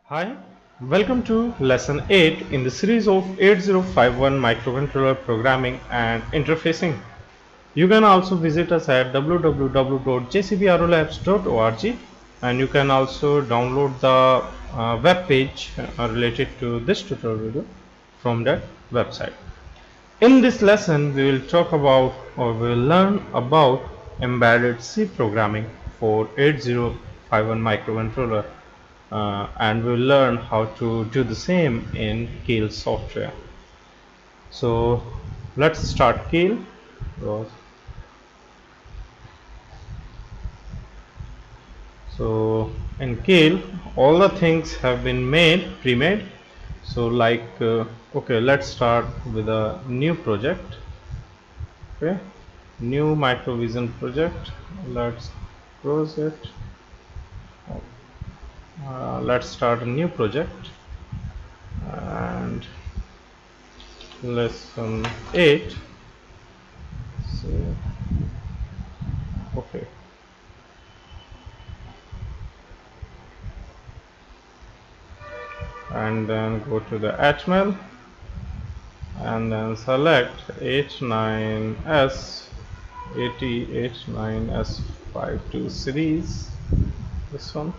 Hi, welcome to lesson 8 in the series of 8051 microcontroller programming and interfacing. You can also visit us at www.jcbrolabs.org and you can also download the web page related to this tutorial video from that website. In this lesson, we will talk about or we will learn about embedded C programming for 8051 microcontroller. And we'll learn how to do the same in Keil software. So let's start Keil. So in Keil, all the things have been pre-made. So okay, let's start with a new project. Okay, new microvision project. Let's close it. Let's start a new project and lesson 8. So okay, and then go to the HTML and then select H9S 80H9S52 series, this one.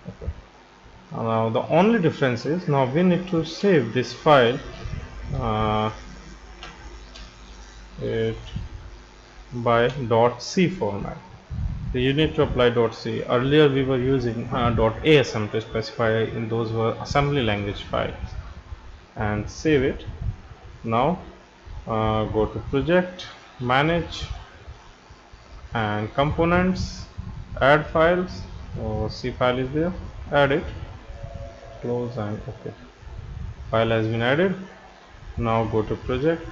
Okay. Now the only difference is now we need to save this file by .c format. So you need to apply .c. Earlier we were using .asm to specify in those were assembly language files, and save it. Now go to project, manage, and components, add files. C file is there, add it, close, and okay, file has been added. Now go to project,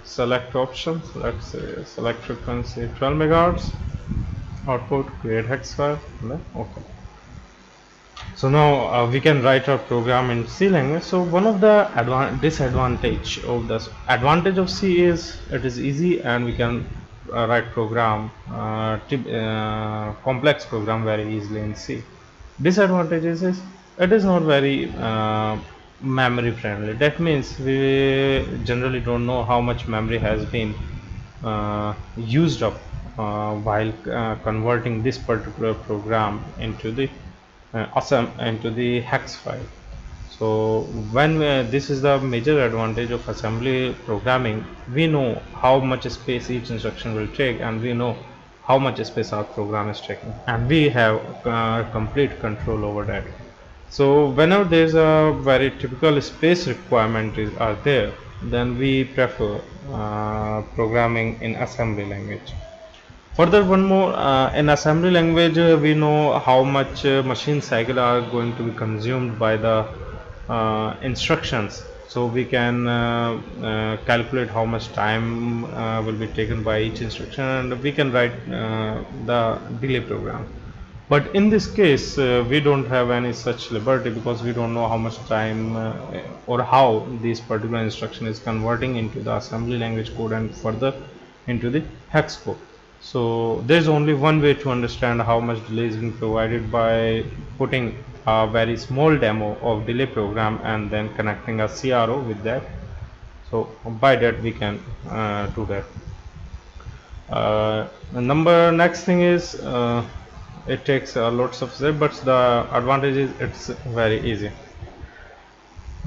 select options, let's say select frequency 12 megahertz, output, create hex file, okay. So now we can write our program in C language. So one of the advantage of C is it is easy and we can write complex program very easily in C. Disadvantages is it is not very memory friendly. That means we generally don't know how much memory has been used up while converting this particular program into the hex file. So when this is the major advantage of assembly programming, we know how much space each instruction will take and we know how much space our program is taking, and we have complete control over that. So whenever there is a very typical space requirement are there, then we prefer programming in assembly language. Further, one more, in assembly language we know how much machine cycle are going to be consumed by the instructions, so we can calculate how much time will be taken by each instruction, and we can write the delay program. But in this case we don't have any such liberty, because we don't know how much time or how this particular instruction is converting into the assembly language code and further into the hex code. So there is only one way to understand how much delay is being provided, by putting a very small demo of delay program and then connecting a CRO with that. So by that we can do that. Next thing is it takes lots of steps, but the advantage is it's very easy.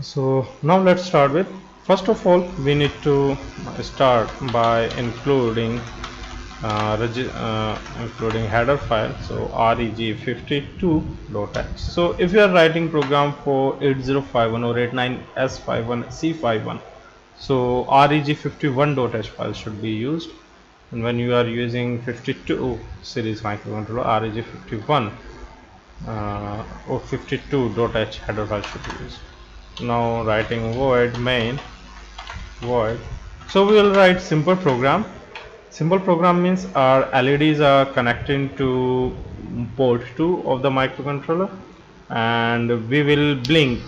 So now let's start with, first of all we need to start by including header file, so reg52.h. so if you are writing program for 8051 or 89S51C51, so reg51.h file should be used, and when you are using 52 series microcontroller, reg51 or 52.h header file should be used. Now writing void main void, so we will write simple program. Simple program means our LEDs are connecting to port 2 of the microcontroller, and we will blink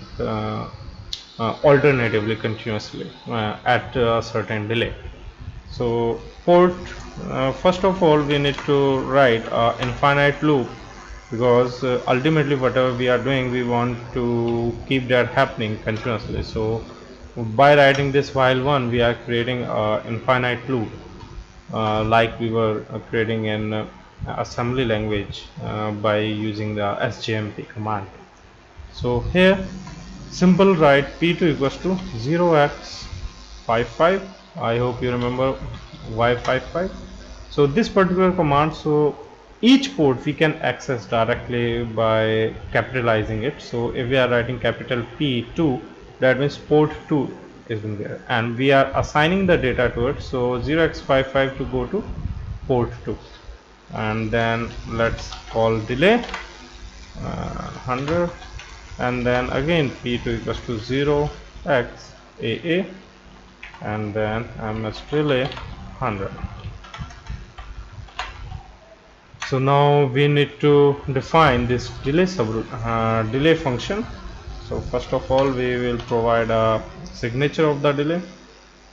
alternatively continuously at a certain delay. So port, first of all we need to write an infinite loop because ultimately whatever we are doing, we want to keep that happening continuously. So by writing this while one, we are creating an infinite loop, like we were creating in assembly language by using the sjmp command. So here simple write p2 equals to 0x55. I hope you remember why 55. So this particular command, so each port we can access directly by capitalizing it. So if we are writing capital P2, that means port 2 is in there, and we are assigning the data to it. So 0x55 to go to port 2, and then let's call delay 100, and then again P2 equals to 0x AA, and then ms delay 100. So now we need to define this delay function. So first of all, we will provide a signature of the delay.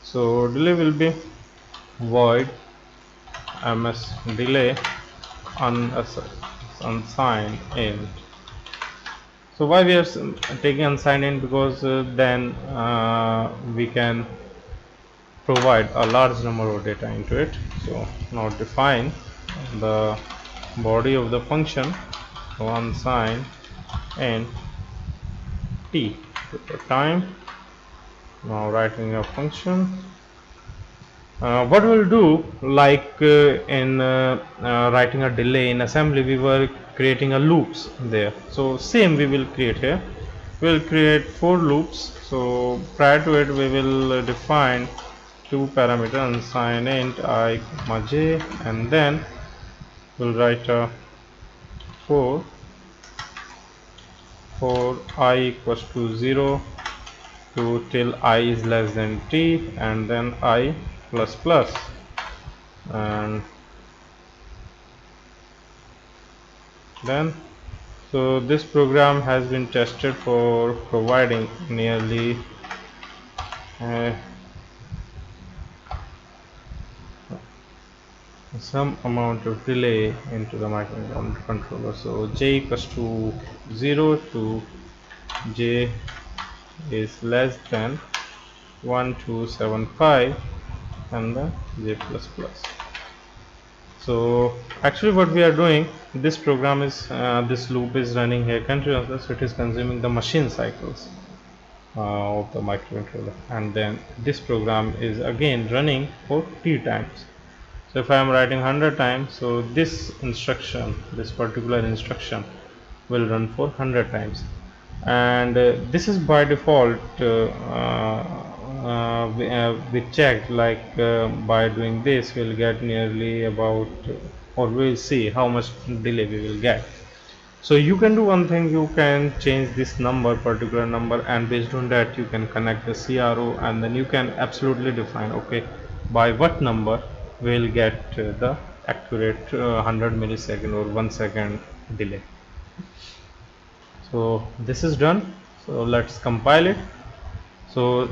So delay will be void ms delay unsigned int. So why we are taking unsigned int? Because then we can provide a large number of data into it. So now define the body of the function unsigned int t time. Now writing a function. What we'll do, like in writing a delay in assembly, we were creating a loops there. So same we will create here. We will create 4 loops. So prior to it, we will define 2 parameters unsigned int I comma j, and then we'll write a for I equals to 0 to till I is less than t, and then I plus plus, and then so this program has been tested for providing nearly some amount of delay into the microcontroller. So j equals to 0 to j is less than 1275, and then j plus plus. So actually what we are doing, this program is this loop is running here continuously, so it is consuming the machine cycles of the microcontroller, and then this program is again running for t times. So if I am writing 100 times, so this instruction, this particular instruction will run for 100 times, and this is by default. We checked, like by doing this we'll get nearly about, or we'll see how much delay we will get. So you can do one thing, you can change this number, particular number, and based on that you can connect the CRO, and then you can absolutely define, okay, by what number we'll get the accurate 100 millisecond or 1 second delay. So this is done. So let's compile it. So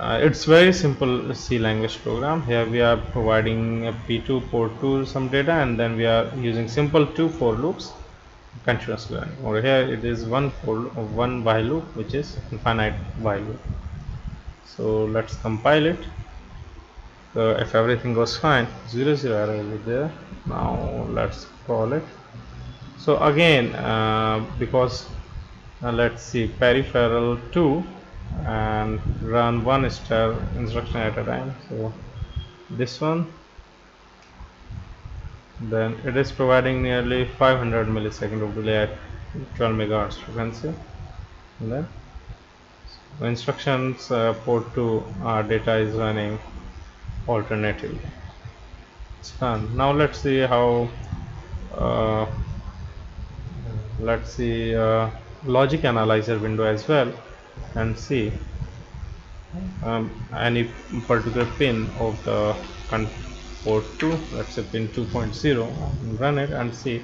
it's very simple C language program. Here we are providing a P2 port 2 some data, and then we are using simple 2 for loops continuously. Over here it is one while loop, which is infinite while loop. So let's compile it. So if everything goes fine, 0 0 error is there. Now let's call it. So again because let's see, peripheral 2 and run 1 star instruction at a time. So this one, then it is providing nearly 500 millisecond of delay at 12 megahertz frequency, and then the instructions port 2 data is running alternatively. It's done. Now let's see how let's see logic analyzer window as well, and see any particular pin of the port 2, let's say pin 2.0, run it and see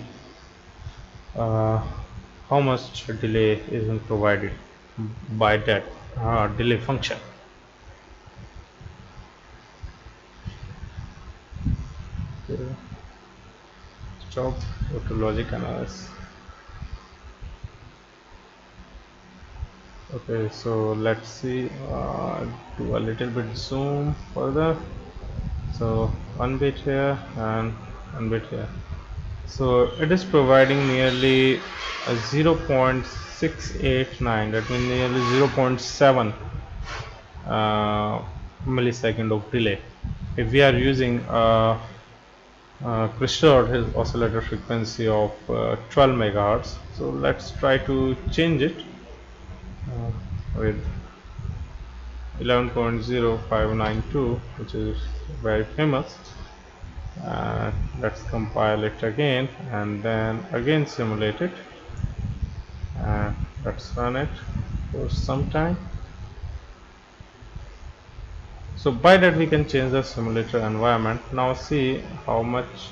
how much delay is being provided by that delay function. Stop, go to logic analysis. Okay, so let's see, do a little bit zoom further. So one bit here and one bit here. So it is providing nearly a 0.689, that means nearly 0.7 millisecond of delay. If we are using crystal oscillator frequency of 12 megahertz, so let's try to change it with 11.0592, which is very famous. Let's compile it again and then again simulate it, and let's run it for some time. So by that we can change the simulator environment. Now see how much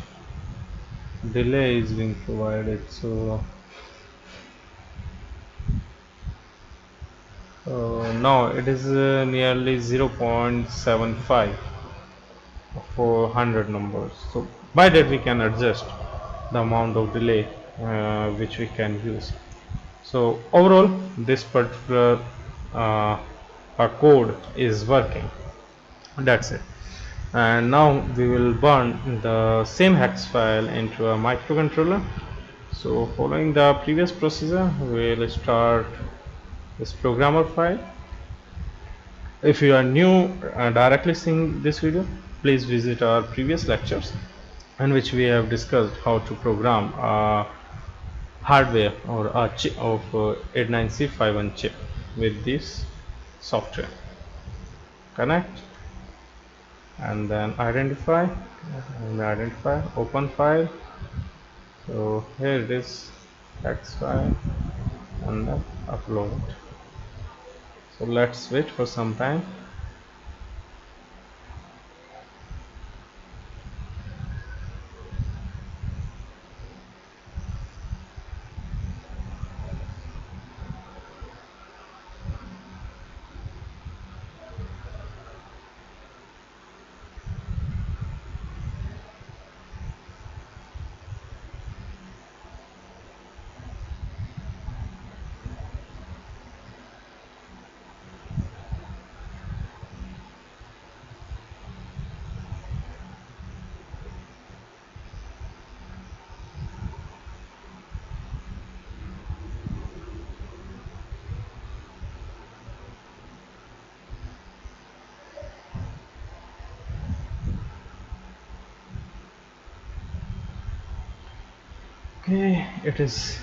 delay is being provided. So now it is nearly 0.75 for 100 numbers. So by that we can adjust the amount of delay which we can use. So overall this particular code is working. That's it. And now we will burn the same hex file into a microcontroller. So following the previous procedure, we will start this programmer file. If you are new directly seeing this video, please visit our previous lectures in which we have discussed how to program hardware or a chip of 89C51 chip with this software. Connect and then identify open file. So here it is, text file, and then upload it. So let's wait for some time. Okay, it is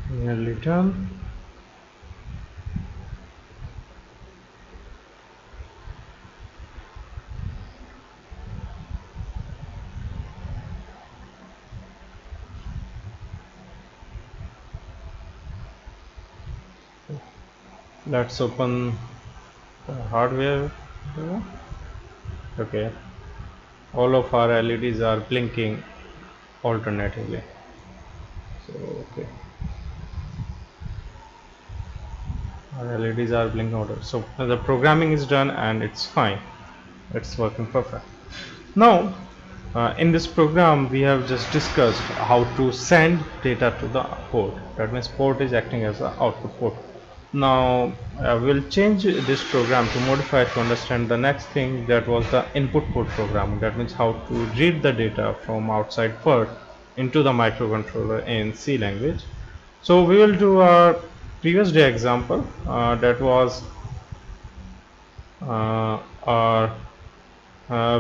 nearly done. Let's open the hardware. Okay, all of our LEDs are blinking alternatively. So okay, our LEDs are blinking order. So the programming is done and it's fine. It's working perfect. Now in this program we have just discussed how to send data to the port. That means port is acting as an output port. Now we'll change this program to modify to understand the next thing, that was the input port programming. That means how to read the data from outside port into the microcontroller in C language. So we will do our previous day example, that was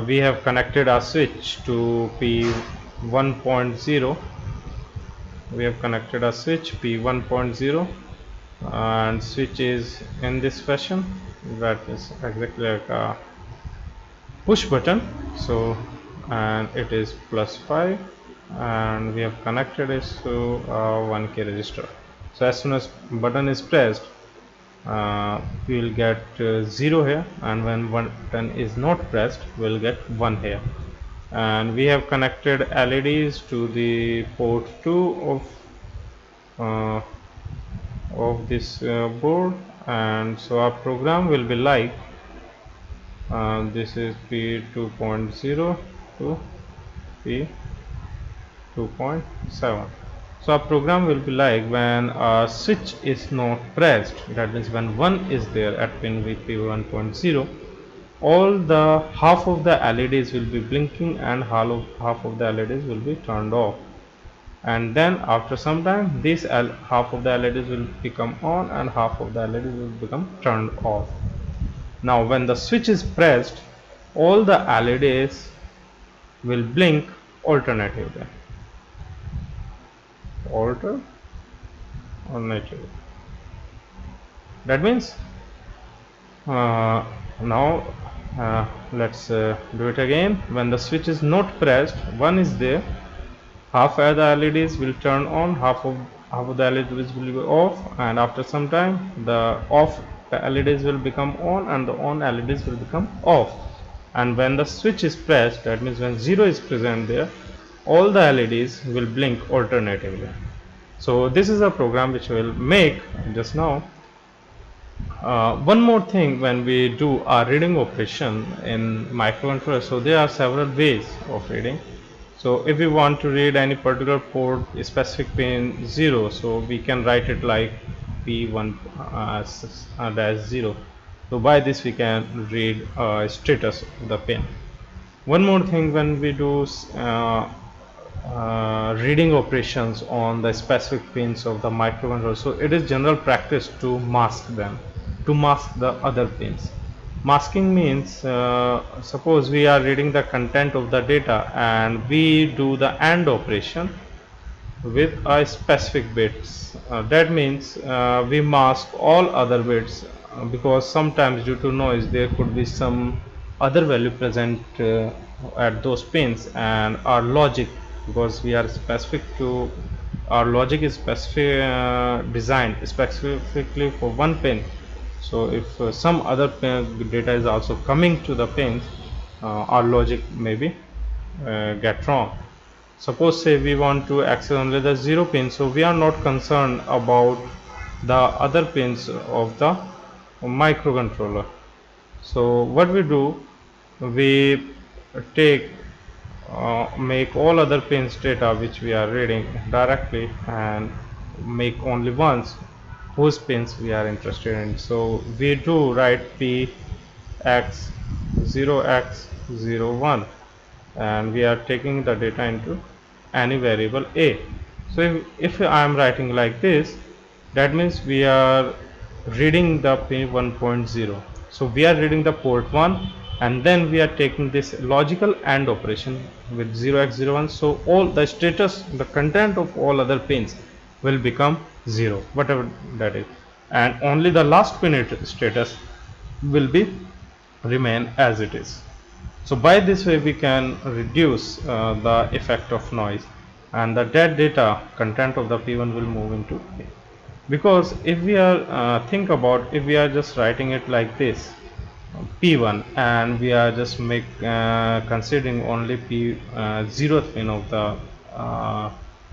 we have connected our switch to P1.0. We have connected a switch P1.0 and switch is in this fashion, that is exactly like a push button. So and it is +5 and we have connected it to a 1K register. So as soon as button is pressed, we will get 0 here, and when button is not pressed we will get 1 here. And we have connected LEDs to the port 2 of this board, and so our program will be like this is P2.0 to P 2.7. So our program will be like when a switch is not pressed, that means when 1 is there at pin VP 1.0, all the half of the LEDs will be blinking and half of the LEDs will be turned off, and then after some time this half of the LEDs will become on and half of the LEDs will become turned off. Now when the switch is pressed, all the LEDs will blink alternatively. That means now let's do it again. When the switch is not pressed, 1 is there, half of the LEDs will turn on, half of the LEDs will be off, and after some time the off LEDs will become on and the on LEDs will become off. And when the switch is pressed, that means when 0 is present there, all the LEDs will blink alternatively. So this is a program which will make just now. One more thing, when we do our reading operation in microcontroller, so there are several ways of reading. So if we want to read any particular port specific pin 0, so we can write it like P1 -0. So by this we can read status of the pin. One more thing, when we do reading operations on the specific pins of the microcontroller, so it is general practice to mask them, to mask the other pins. Masking means suppose we are reading the content of the data and we do the AND operation with a specific bits. That means we mask all other bits because sometimes due to noise there could be some other value present at those pins, and our logic, because we are specific to, our logic is specific designed specifically for one pin. So if some other pin data is also coming to the pins, our logic maybe get wrong. Suppose say we want to access only the 0 pin, so we are not concerned about the other pins of the microcontroller. So what we do, we take make all other pins data which we are reading directly and make only ones whose pins we are interested in. So we do write px0x01 and we are taking the data into any variable a. So if I am writing like this, that means we are reading the pin 1.0. So we are reading the port 1 and then we are taking this logical AND operation with 0x01. So all the status, the content of all other pins will become 0, whatever that is, and only the last pin status will be remain as it is. So by this way we can reduce the effect of noise, and the dead data content of the P1 will move into A. Because if we are think about, if we are just writing it like this, P1, and we are just considering only P0th pin of the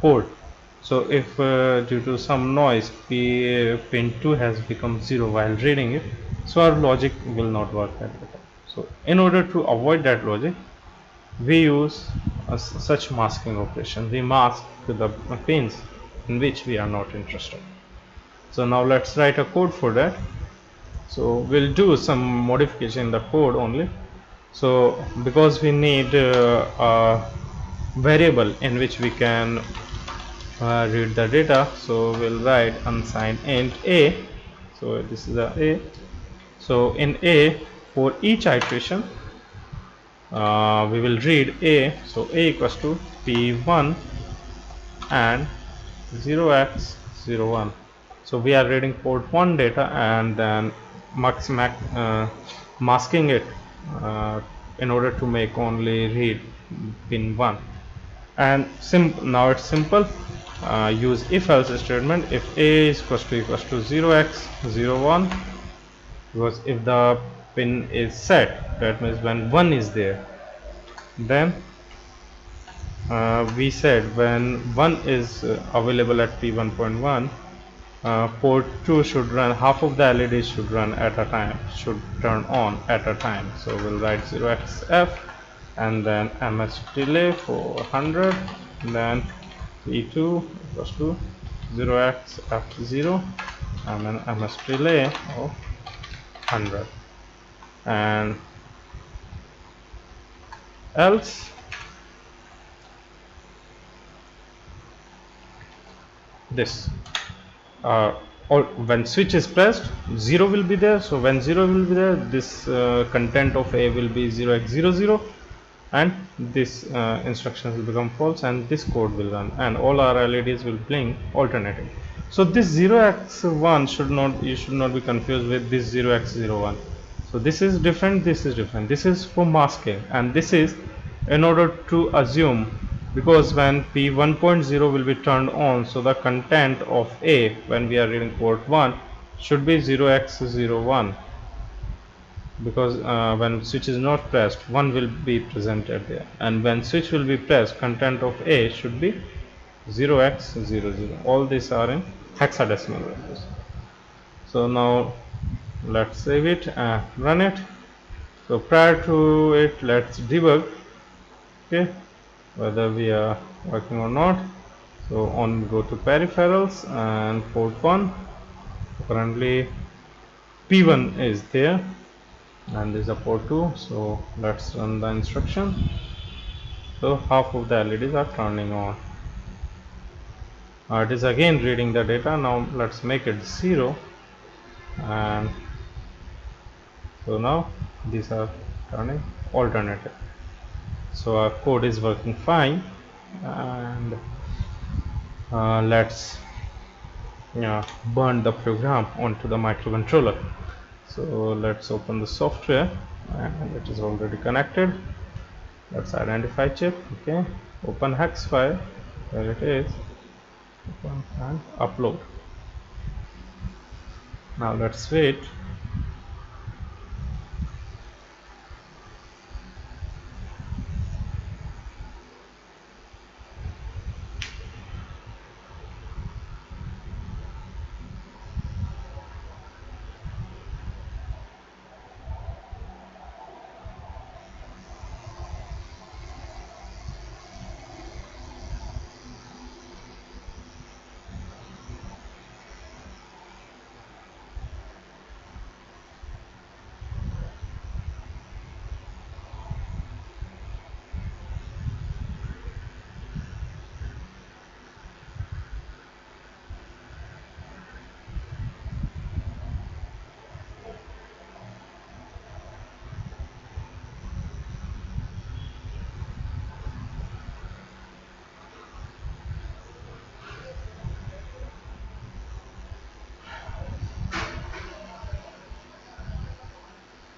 port. So if due to some noise pin 2 has become 0 while reading it, so our logic will not work at the time. So in order to avoid that logic, we use such masking operation. We mask the pins in which we are not interested. So now let's write a code for that. So we'll do some modification in the code only. So because we need a variable in which we can read the data, so we'll write unsigned int a. So this is a. So in a, for each iteration we will read a. So a equals to p1 and 0x01. So we are reading port 1 data and then masking it in order to make only read pin 1. And now it's simple. Use if else statement. If a is equals to 0x01, because if the pin is set, that means when 1 is there, then we said when 1 is available at p1.1, port 2 should run, half of the LEDs should run at a time, should turn on at a time. So we'll write 0xf and then ms delay for 100 then P2 equals to 0x F0 and an MS relay of 100, and else this or when switch is pressed, 0 will be there. So when 0 will be there, this content of A will be 0x00, and this instructions will become false, and this code will run, and all our LEDs will blink alternating. So this 0x1 you should not be confused with this 0x01. So this is different, this is different. This is for masking, and this is in order to assume, because when P1.0 will be turned on, so the content of A when we are reading port 1 should be 0x01, because when switch is not pressed, 1 will be presented there, and when switch will be pressed, content of A should be 0x00. All these are in hexadecimal values. So now let's save it and run it. So prior to it, let's debug, okay, whether we are working or not. So on go to peripherals and port 1, currently P1 is there, and this is a port 2. So let's run the instruction. So half of the LEDs are turning on. It is again reading the data. Now let's make it 0, and so now these are turning alternative. So our code is working fine, and let's burn the program onto the microcontroller. So let's open the software, and it is already connected. Let's identify chip, okay, open hex file, there it is, open and upload. Now let's wait.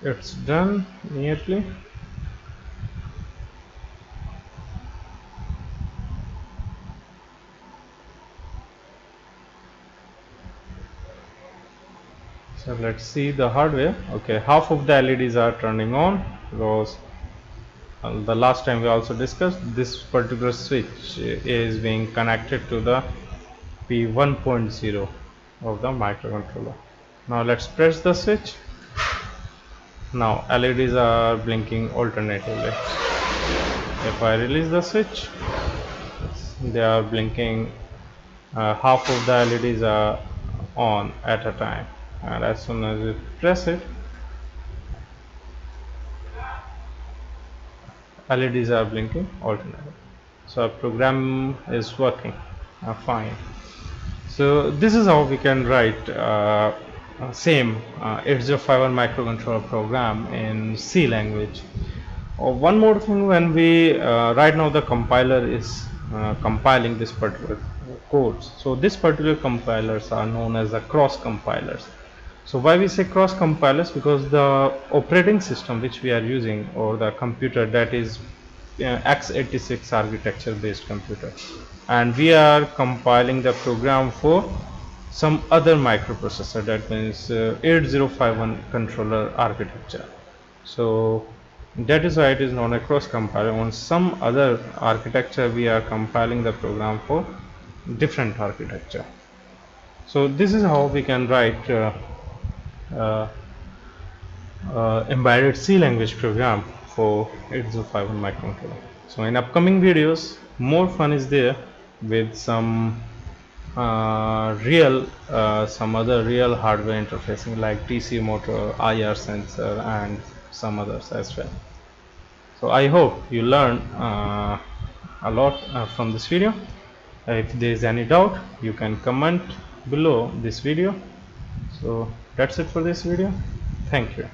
It's done neatly. So let's see the hardware. Okay, half of the LEDs are turning on, because the last time we also discussed, this particular switch is being connected to the P1.0 of the microcontroller. Now let's press the switch. Now LEDs are blinking alternatively. If I release the switch, they are blinking, half of the LEDs are on at a time, and as soon as you press it, LEDs are blinking alternately. So our program is working fine. So this is how we can write same 8051 microcontroller program in C language. One more thing, when we right now the compiler is compiling this particular codes. So this particular compilers are known as the cross compilers. So why we say cross compilers? Because the operating system which we are using, or the computer, that is x86 architecture based computer, and we are compiling the program for some other microprocessor, that means 8051 controller architecture. So that is why it is known as cross compiler. On some other architecture we are compiling the program for different architecture. So this is how we can write embedded C language program for 8051 microcontroller. So in upcoming videos more fun is there with some some other real hardware interfacing like DC motor, IR sensor, and some others as well. So I hope you learn a lot from this video. If there is any doubt, you can comment below this video. So that's it for this video. Thank you.